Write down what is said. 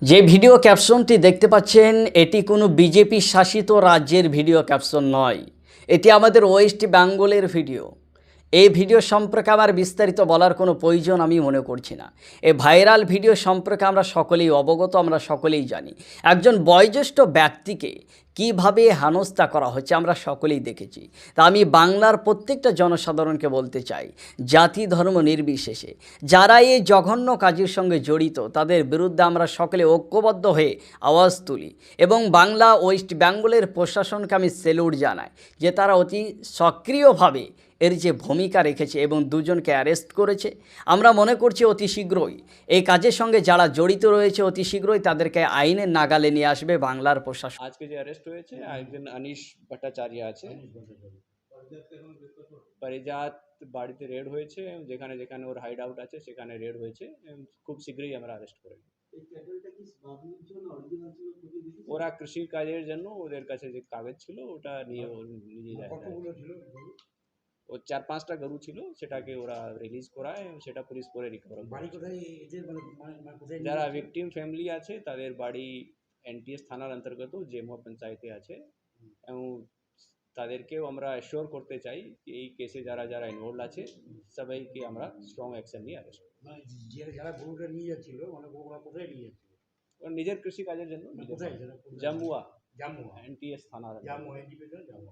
যে ভিডিও ক্যাপশনটি দেখতে পাচ্ছেন এটি কোনো বিজেপি শাসিত রাজ্যের ভিডিও ক্যাপশন নয়, এটি আমাদের ওয়েস্ট বেঙ্গলের ভিডিও। এই ভিডিও সম্পর্কে আমার বিস্তারিত বলার কোনো প্রয়োজন আমি মনে করছি না। এই ভাইরাল ভিডিও সম্পর্কে আমরা সকলেই অবগত, আমরা সকলেই জানি একজন বয়োজ্যেষ্ঠ ব্যক্তিকে কিভাবে হেনস্থা করা হচ্ছে আমরা সকলেই দেখেছি। তা আমি বাংলার প্রত্যেকটা জনসাধারণকে বলতে চাই, জাতি ধর্ম নির্বিশেষে যারা এই জঘন্য কাজের সঙ্গে জড়িত তাদের বিরুদ্ধে আমরা সকলে ঐক্যবদ্ধ হয়ে আওয়াজ তুলি এবং বাংলা ওয়েস্ট বেঙ্গলের প্রশাসনকে আমি স্যালুট জানাই যে তারা অতি সক্রিয়ভাবে এর যে ভূমিকা রেখেছে এবং দুজনকে অ্যারেস্ট করেছে। আমরা মনে করছি অতি শীঘ্রই এই কাজের সঙ্গে যারা জড়িত রয়েছে অতি শীঘ্রই তাদেরকে আইনের নাগালে নিয়ে আসবে বাংলার প্রশাসন। আজকে যে অ্যারেস্ট হয়েছে একজন আনিশ ভট্টাচার্য আছে, পারিজাত বাড়িতে রেড হয়েছে, যেখানে যেখানে ওর হাইড আউট আছে সেখানে রেড হয়েছে। খুব শীঘ্রই আমরা অ্যারেস্ট করে ওরা কৃষি কাজের জন্য ওদের কাছে যে কাগজ ছিল ওটা নিয়ে নিজে যায়। ও 4-5টা গরু ছিল, সেটাকে ওরা রিলিজ করায়, সেটা পুলিশ করে রিকভার করে। যারা ভিকটিম ফ্যামিলি আছে তাদের বাড়ি এনটিএস থানার অন্তর্গত জেমো পঞ্চায়েতে আছে এবং তাদেরকেও আমরা অ্যাসিওর করতে চাই যে এই কেসে যারা যারা ইনভলভ আছে সবাইকে আমরা স্ট্রং অ্যাকশন নিয়ে অ্যারেস্ট করব। যারা গরুটা নিয়ে যাচ্ছিল মানে গরুটা কোথায় নিয়ে যাচ্ছিল? নিজের কৃষি কাজের জন্য জামুয়া জাম্মু এনটিএস থানার জাম্মু এনডিপি জাম্মু